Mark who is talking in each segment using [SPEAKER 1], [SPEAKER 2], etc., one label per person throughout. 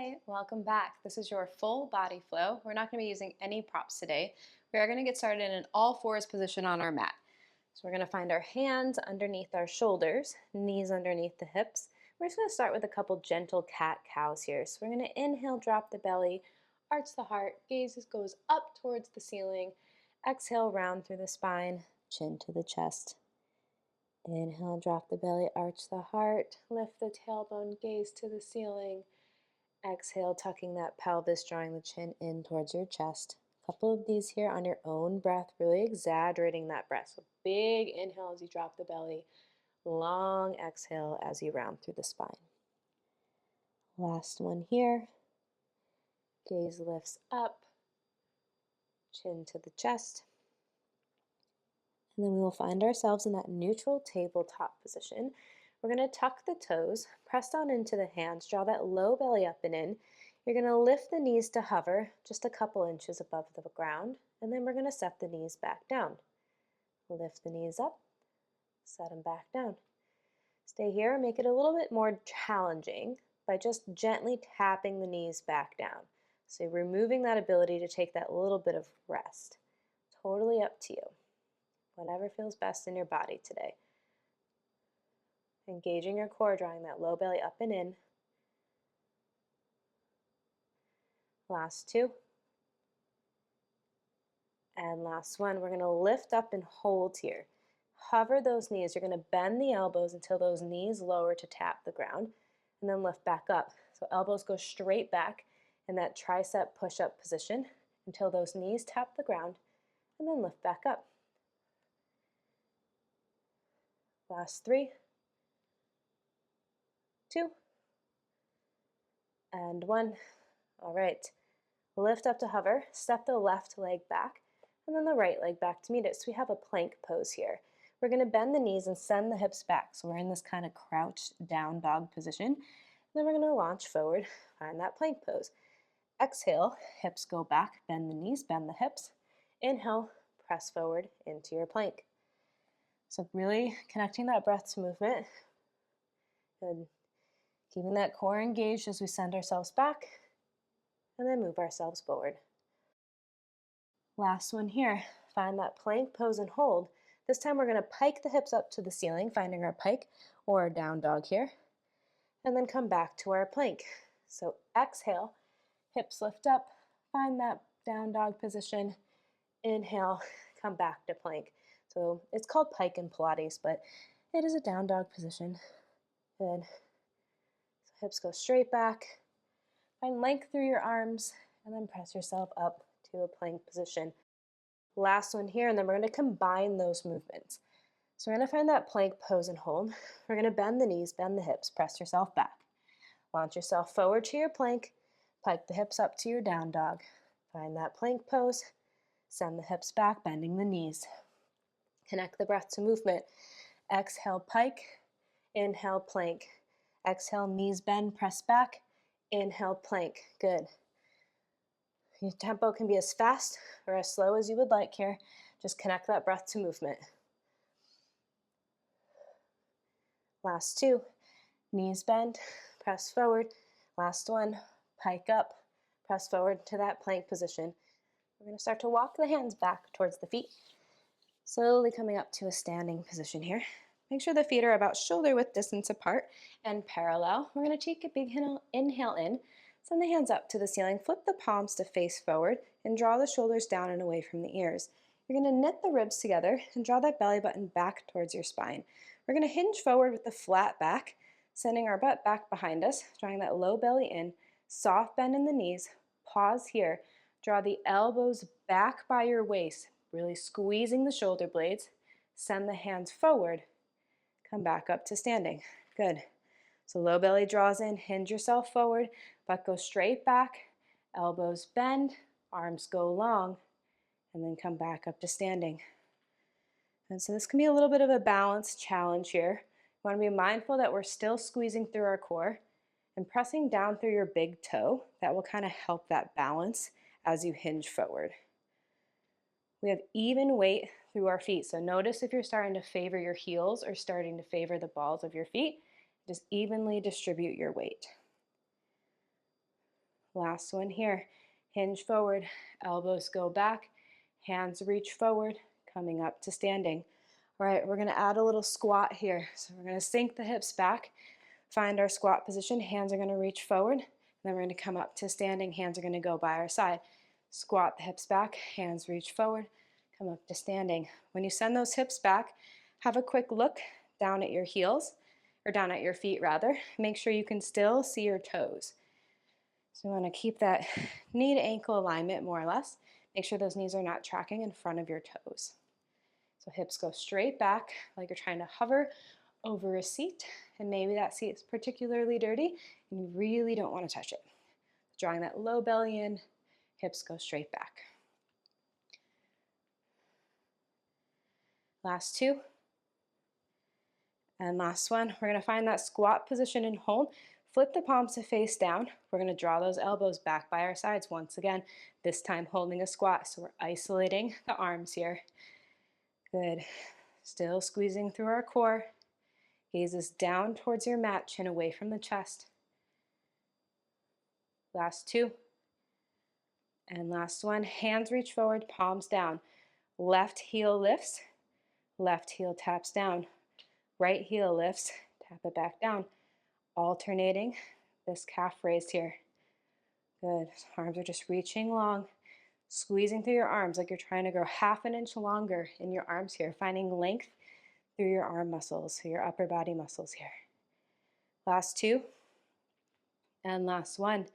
[SPEAKER 1] Hi, welcome back. This is your full body flow. We're not going to be using any props today. We are going to get started in an all fours position on our mat. So we're going to find our hands underneath our shoulders, knees underneath the hips. We're just going to start with a couple gentle cat-cows here. So we're going to inhale, drop the belly, arch the heart, gaze goes up towards the ceiling. Exhale, round through the spine, chin to the chest. Inhale, drop the belly, arch the heart, lift the tailbone, gaze to the ceiling. Exhale, tucking that pelvis, drawing the chin in towards your chest. A couple of these here on your own breath, really exaggerating that breath. So big inhale as you drop the belly, long exhale as you round through the spine. Last one here. Gaze lifts up, chin to the chest. And then we will find ourselves in that neutral tabletop position. We're going to tuck the toes, press down into the hands, draw that low belly up and in. You're going to lift the knees to hover just a couple inches above the ground, and then we're going to set the knees back down. Lift the knees up, set them back down. Stay here and make it a little bit more challenging by just gently tapping the knees back down. So you're removing that ability to take that little bit of rest. Totally up to you. Whatever feels best in your body today. Engaging your core, drawing that low belly up and in. Last two. And last one, we're going to lift up and hold here. Hover those knees. You're going to bend the elbows until those knees lower to tap the ground, and then lift back up. So elbows go straight back in that tricep push-up position until those knees tap the ground, and then lift back up. Last three, two, and one. All right. Lift up to hover, step the left leg back, and then the right leg back to meet it. So we have a plank pose here. We're going to bend the knees and send the hips back. So we're in this kind of crouched down dog position. And then we're going to launch forward, find that plank pose. Exhale, hips go back, bend the knees, bend the hips. Inhale, press forward into your plank. So really connecting that breath to movement. Good. Keeping that core engaged as we send ourselves back and then move ourselves forward. Last one here. Find that plank pose and hold. This time we're going to pike the hips up to the ceiling, finding our pike or our down dog here, and then come back to our plank. So exhale, hips lift up, find that down dog position. Inhale, come back to plank. So it's called pike in Pilates, but it is a down dog position. Good. So hips go straight back. Find length through your arms, and then press yourself up to a plank position. Last one here, and then we're going to combine those movements. So we're going to find that plank pose and hold. We're going to bend the knees, bend the hips, press yourself back. Launch yourself forward to your plank, pike the hips up to your down dog. Find that plank pose, send the hips back, bending the knees. Connect the breath to movement. Exhale, pike. Inhale, plank. Exhale, knees bend, press back. Inhale, plank. Good. Your tempo can be as fast or as slow as you would like here. Just connect that breath to movement. Last two. Knees bend, press forward. Last one. Pike up, press forward to that plank position. We're going to start to walk the hands back towards the feet. Slowly coming up to a standing position here. Make sure the feet are about shoulder width distance apart and parallel. We're going to take a big inhale in. Send the hands up to the ceiling, flip the palms to face forward, and draw the shoulders down and away from the ears. You're going to knit the ribs together and draw that belly button back towards your spine. We're going to hinge forward with the flat back, sending our butt back behind us, drawing that low belly in, soft bend in the knees. Pause here. Draw the elbows back by your waist, really squeezing the shoulder blades. Send the hands forward. Come back up to standing. Good. So low belly draws in, hinge yourself forward, butt goes straight back, elbows bend, arms go long, and then come back up to standing. And so this can be a little bit of a balance challenge here. You want to be mindful that we're still squeezing through our core and pressing down through your big toe. That will kind of help that balance as you hinge forward. We have even weight through our feet. So notice if you're starting to favor your heels or starting to favor the balls of your feet. Just evenly distribute your weight. Last one here. Hinge forward, elbows go back, hands reach forward, coming up to standing. All right, we're gonna add a little squat here. So we're gonna sink the hips back, find our squat position, hands are gonna reach forward, then we're gonna come up to standing, hands are gonna go by our side. Squat the hips back, hands reach forward, come up to standing. When you send those hips back, have a quick look down at your heels, or down at your feet rather. Make sure you can still see your toes. So you want to keep that knee to ankle alignment more or less. Make sure those knees are not tracking in front of your toes. So hips go straight back like you're trying to hover over a seat, and maybe that seat is particularly dirty and you really don't want to touch it. Drawing that low belly in, hips go straight back. Last two. And last one, we're gonna find that squat position and hold. Flip the palms to face down. We're gonna draw those elbows back by our sides once again, this time holding a squat. So we're isolating the arms here. Good. Still squeezing through our core. Gazes down towards your mat, chin away from the chest. Last two. And last one, hands reach forward, palms down. Left heel lifts, left heel taps down. Right heel lifts, tap it back down. Alternating this calf raise here. Good. Arms are just reaching long, squeezing through your arms like you're trying to grow half an inch longer in your arms here, finding length through your arm muscles, your upper body muscles here. Last two. And last one.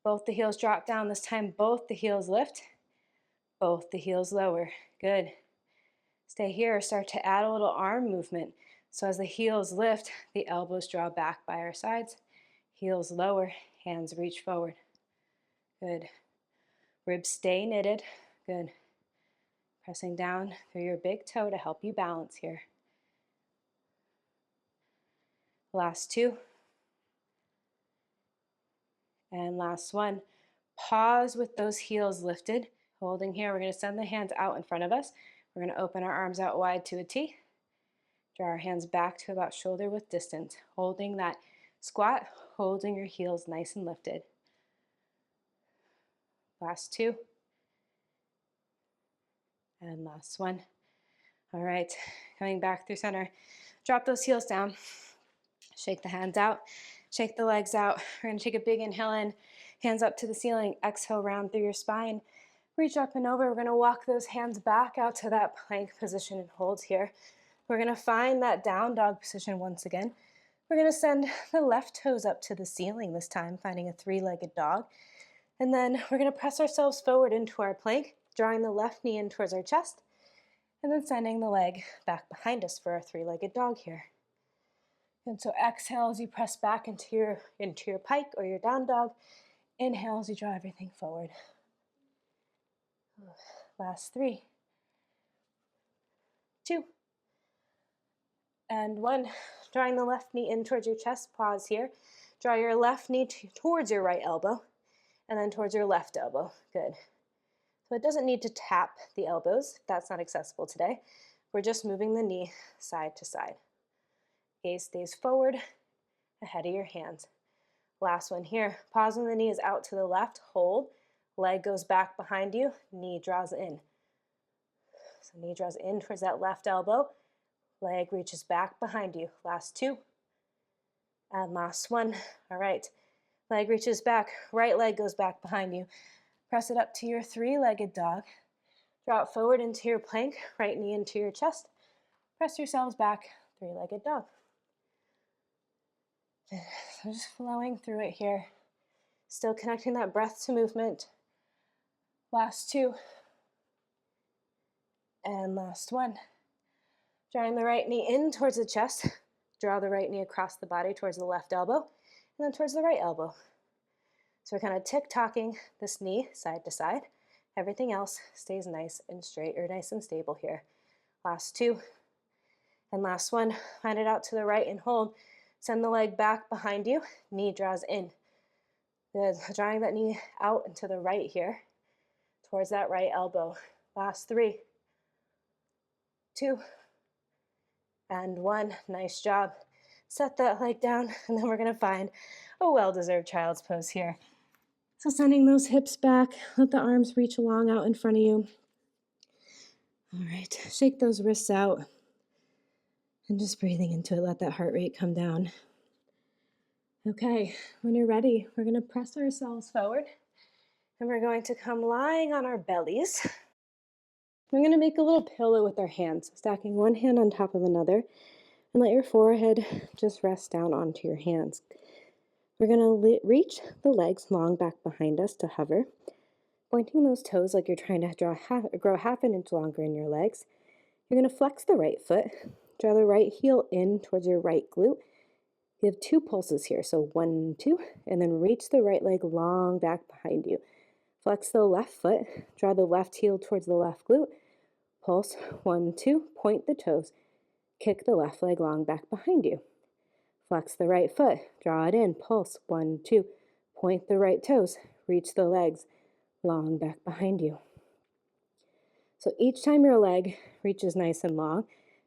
[SPEAKER 1] Both the heels drop down. This time, both the heels lift, both the heels lower. Good. Stay here. Start to add a little arm movement. So as the heels lift, the elbows draw back by our sides. Heels lower, hands reach forward. Good. Ribs stay knitted. Good. Pressing down through your big toe to help you balance here. Last two. And last one. Pause with those heels lifted. Holding here, we're going to send the hands out in front of us. We're going to open our arms out wide to a T. Draw our hands back to about shoulder width distance. Holding that squat, holding your heels nice and lifted. Last two. And last one. All right, coming back through center. Drop those heels down. Shake the hands out. Shake the legs out. We're gonna take a big inhale in. Hands up to the ceiling. Exhale, round through your spine. Reach up and over. We're gonna walk those hands back out to that plank position and hold here. We're gonna find that down dog position once again. We're gonna send the left toes up to the ceiling this time, finding a three-legged dog. And then we're gonna press ourselves forward into our plank, drawing the left knee in towards our chest, and then sending the leg back behind us for our three-legged dog here. And so exhale as you press back into your pike or your down dog. Inhale as you draw everything forward. Last three, two, and one. Drawing the left knee in towards your chest, pause here. Draw your left knee towards your right elbow, and then towards your left elbow. Good. So it doesn't need to tap the elbows if that's not accessible today. We're just moving the knee side to side. Gaze stays forward, ahead of your hands. Last one here. Pausing the knees out to the left, hold. Leg goes back behind you, knee draws in. So knee draws in towards that left elbow. Leg reaches back behind you. Last two. And last one. All right. Leg reaches back, right leg goes back behind you. Press it up to your three-legged dog. Draw it forward into your plank, right knee into your chest. Press yourselves back, three-legged dog. So just flowing through it here. Still connecting that breath to movement. Last two. And last one. Drawing the right knee in towards the chest. Draw the right knee across the body towards the left elbow, and then towards the right elbow. So we're kind of tick-tocking this knee side to side. Everything else stays nice and straight, or nice and stable here. Last two. And last one. Find it out to the right and hold. Send the leg back behind you. Knee draws in. Good. Drawing that knee out and to the right here, towards that right elbow. Last three. Two. And one. Nice job. Set that leg down, and then we're going to find a well-deserved child's pose here. So sending those hips back, let the arms reach along out in front of you. All right, shake those wrists out and just breathing into it, let that heart rate come down. Okay, when you're ready, we're gonna press ourselves forward and we're going to come lying on our bellies. We're gonna make a little pillow with our hands, stacking one hand on top of another, and let your forehead just rest down onto your hands. We're gonna reach the legs long back behind us to hover, pointing those toes like you're trying to grow half an inch longer in your legs. You're gonna flex the right foot, draw the right heel in towards your right glute. You have 2 pulses here, so 1, 2, and then reach the right leg long back behind you. Flex the left foot, draw the left heel towards the left glute, pulse, 1, 2, point the toes, kick the left leg long back behind you. Flex the right foot, draw it in, pulse, 1, 2, point the right toes, reach the legs long back behind you. So each time your leg reaches nice and long,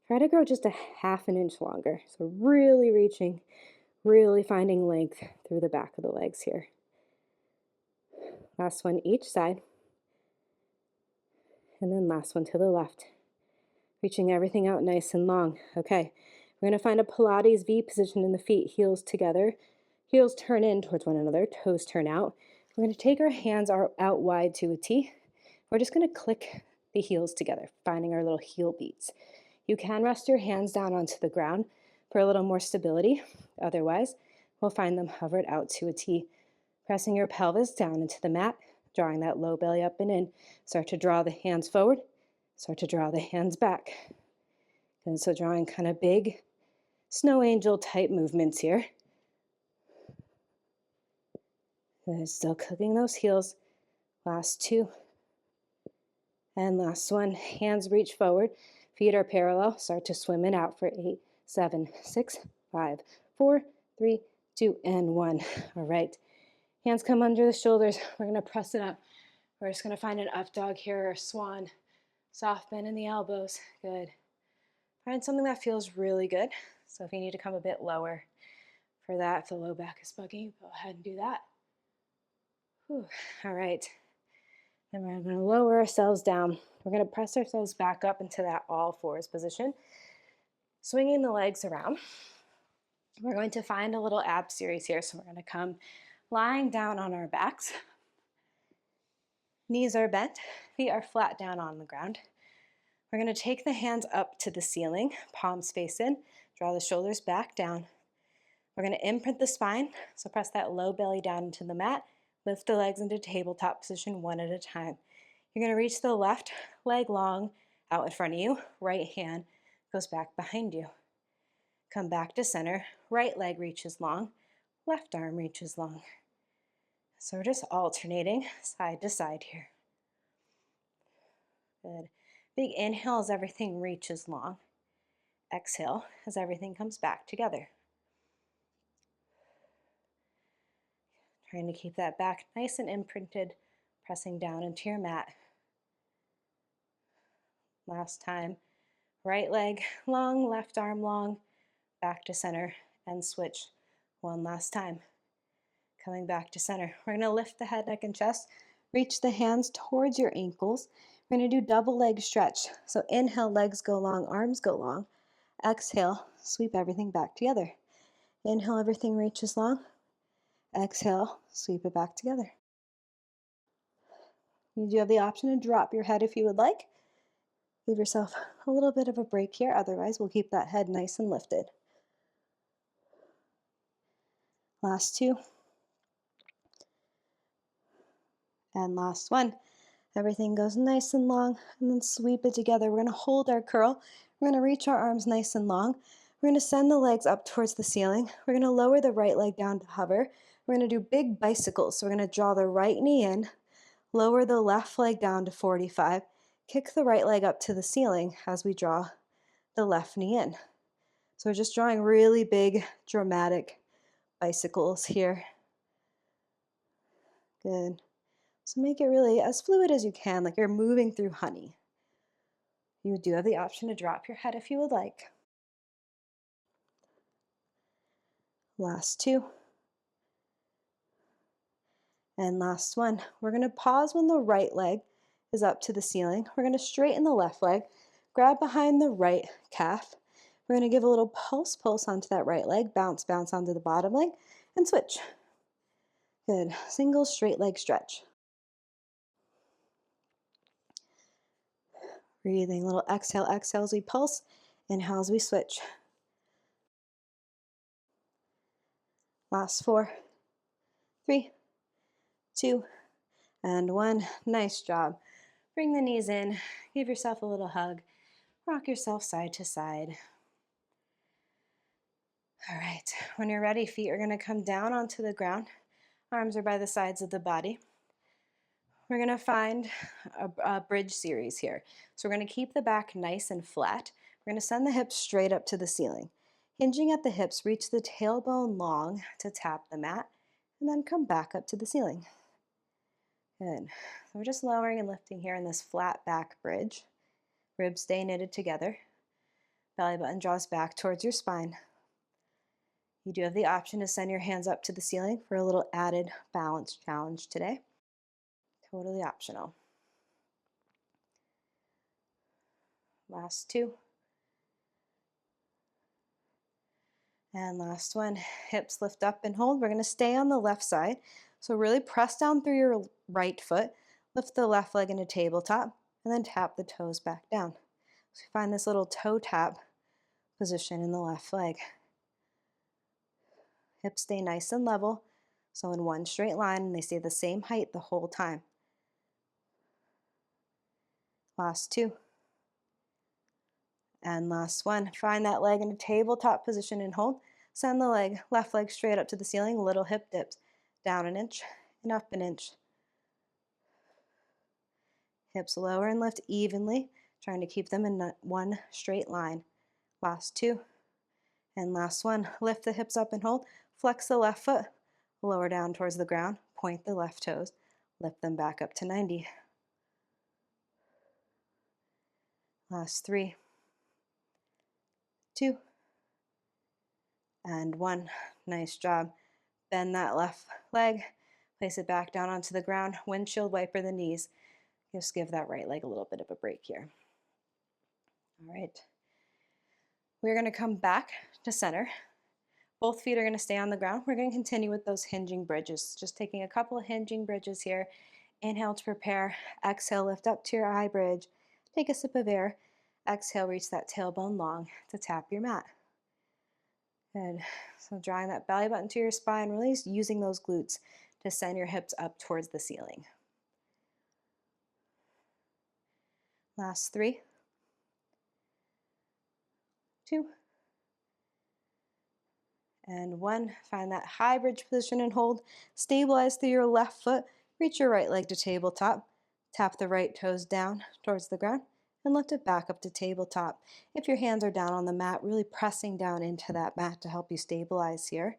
[SPEAKER 1] try to grow just a half an inch longer. So really reaching, really finding length through the back of the legs here. Last one each side. And then last one to the left. Reaching everything out nice and long. Okay, we're going to find a Pilates V position in the feet, heels together. Heels turn in towards one another, toes turn out. We're going to take our hands out wide to a T. We're just going to click the heels together, finding our little heel beats. You can rest your hands down onto the ground for a little more stability. Otherwise, we'll find them hovered out to a T. Pressing your pelvis down into the mat, drawing that low belly up and in. Start to draw the hands forward, start to draw the hands back. And so drawing kind of big snow angel type movements here. And still cooking those heels. Last 2. And last one, hands reach forward, feet are parallel, start to swim it out for 8, 7, 6, 5, 4, 3, 2, and 1. All right, hands come under the shoulders, we're gonna press it up. We're just gonna find an up dog here or swan. Soft bend in the elbows, good. Find something that feels really good. So if you need to come a bit lower for that, if the low back is bugging you, go ahead and do that. Whew. All right. And we're going to lower ourselves down. We're going to press ourselves back up into that all fours position, swinging the legs around. We're going to find a little ab series here. So we're going to come lying down on our backs. Knees are bent, feet are flat down on the ground. We're going to take the hands up to the ceiling, palms face in, draw the shoulders back down. We're going to imprint the spine, so press that low belly down into the mat, lift the legs into tabletop position one at a time. You're going to reach the left leg long out in front of you, right hand goes back behind you. Come back to center, right leg reaches long, left arm reaches long. So we're just alternating side to side here. Good. Big inhale as everything reaches long. Exhale as everything comes back together. Trying to keep that back nice and imprinted, pressing down into your mat. Last time, right leg long, left arm long, back to center, and switch. One last time. Coming back to center. We're going to lift the head, neck, and chest. Reach the hands towards your ankles. We're going to do double leg stretch. So inhale, legs go long, arms go long. Exhale, sweep everything back together. Inhale, everything reaches long. Exhale, sweep it back together. You do have the option to drop your head if you would like. Give yourself a little bit of a break here, otherwise we'll keep that head nice and lifted. Last 2. And last 1. Everything goes nice and long, and then sweep it together. We're going to hold our curl. We're going to reach our arms nice and long. We're going to send the legs up towards the ceiling. We're going to lower the right leg down to hover. We're going to do big bicycles. So we're going to draw the right knee in, lower the left leg down to 45, kick the right leg up to the ceiling as we draw the left knee in. So we're just drawing really big, dramatic bicycles here. Good. So make it really as fluid as you can, like you're moving through honey. You do have the option to drop your head if you would like. Last 2. And last one. We're going to pause when the right leg is up to the ceiling. We're going to straighten the left leg, grab behind the right calf. We're going to give a little pulse onto that right leg, bounce onto the bottom leg, and switch. Good. Single straight leg stretch. Breathing. Little exhale, exhale as we pulse. Inhale as we switch. Last 4, 3, 2, and 1. Nice job. Bring the knees in. Give yourself a little hug. Rock yourself side to side. All right. When you're ready, feet are going to come down onto the ground. Arms are by the sides of the body. We're going to find a bridge series here. So we're going to keep the back nice and flat. We're going to send the hips straight up to the ceiling. Hinging at the hips, reach the tailbone long to tap the mat, and then come back up to the ceiling. Good. So we're just lowering and lifting here in this flat back bridge. Ribs stay knitted together. Belly button draws back towards your spine. You do have the option to send your hands up to the ceiling for a little added balance challenge today. Totally optional. Last 2. And last one. Hips lift up and hold. We're going to stay on the left side. So really press down through your right foot. Lift the left leg into tabletop and then tap the toes back down. So find this little toe tap position in the left leg. Hips stay nice and level, so in one straight line, and they stay the same height the whole time. Last 2. And last 1. Find that leg in a tabletop position and hold. Send the left leg straight up to the ceiling, little hip dips. Down an inch and up an inch. Hips lower and lift evenly, trying to keep them in one straight line. Last 2. And last 1. Lift the hips up and hold. Flex the left foot, lower down towards the ground. Point the left toes. Lift them back up to 90. Last 3, 2, and 1. Nice job. Bend that left leg. Place it back down onto the ground. Windshield wiper the knees. Just give that right leg a little bit of a break here. All right. We're going to come back to center. Both feet are going to stay on the ground. We're going to continue with those hinging bridges. Just taking a couple of hinging bridges here. Inhale to prepare. Exhale, lift up to your eye bridge. Take a sip of air. Exhale, reach that tailbone long to tap your mat. Good. So drawing that belly button to your spine, really using those glutes to send your hips up towards the ceiling. Last 3, 2, and 1. Find that high bridge position and hold. Stabilize through your left foot. Reach your right leg to tabletop. Tap the right toes down towards the ground and lift it back up to tabletop. If your hands are down on the mat, really pressing down into that mat to help you stabilize here.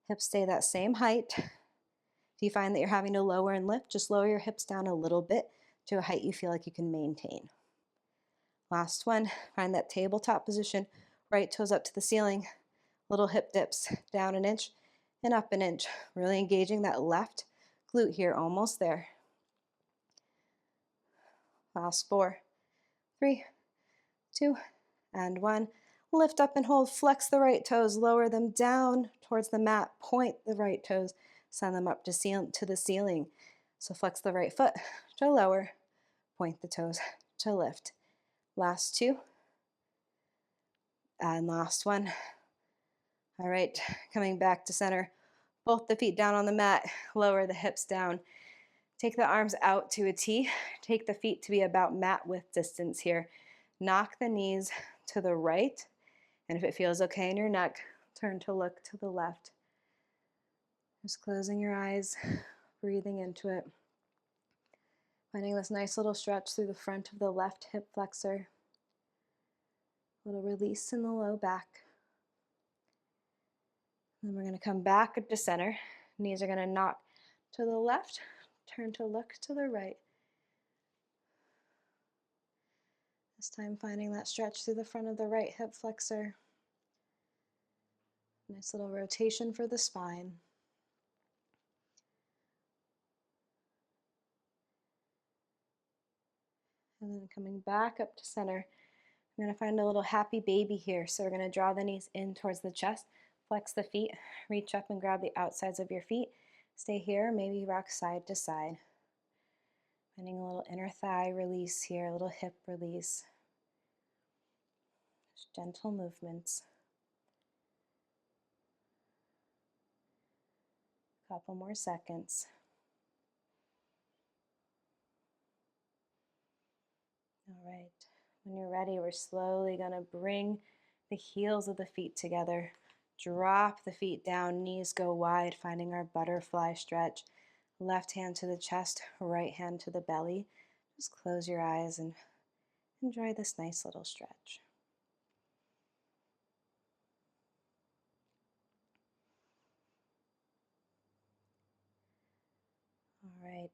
[SPEAKER 1] Hips stay that same height. If you find that you're having to lower and lift, just lower your hips down a little bit to a height you feel like you can maintain. Last 1, find that tabletop position, right toes up to the ceiling, little hip dips, down an inch and up an inch, really engaging that left glute here, almost there. Last 4, 3, 2, and 1. Lift up and hold, flex the right toes, lower them down towards the mat, point the right toes, send them up to the ceiling. So flex the right foot to lower, point the toes to lift. Last 2, and last 1. All right, coming back to center. Both the feet down on the mat, lower the hips down. Take the arms out to a T. Take the feet to be about mat width distance here. Knock the knees to the right. And if it feels okay in your neck, turn to look to the left. Just closing your eyes, breathing into it. Finding this nice little stretch through the front of the left hip flexor. A little release in the low back. Then we're going to come back to center. Knees are going to knock to the left, turn to look to the right. This time finding that stretch through the front of the right hip flexor. Nice little rotation for the spine. And then coming back up to center. I'm going to find a little happy baby here. So we're going to draw the knees in towards the chest, flex the feet, reach up and grab the outsides of your feet. Stay here, maybe rock side to side. Finding a little inner thigh release here, a little hip release. Just gentle movements. Couple more seconds. All right. When you're ready, we're slowly going to bring the heels of the feet together. Drop the feet down, knees go wide, finding our butterfly stretch. Left hand to the chest, right hand to the belly. Just close your eyes and enjoy this nice little stretch. All right.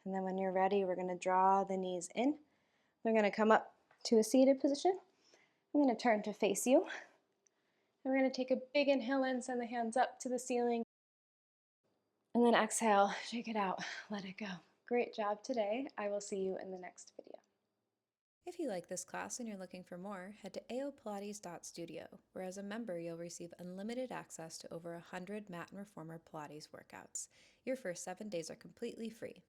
[SPEAKER 1] And then when you're ready, we're going to draw the knees in. We're going to come up to a seated position. I'm going to turn to face you. And we're going to take a big inhale in, send the hands up to the ceiling. And then exhale, shake it out, let it go. Great job today. I will see you in the next video.
[SPEAKER 2] If you like this class and you're looking for more, head to aopilates.studio, where as a member you'll receive unlimited access to over 100 mat and reformer Pilates workouts. Your first 7 days are completely free.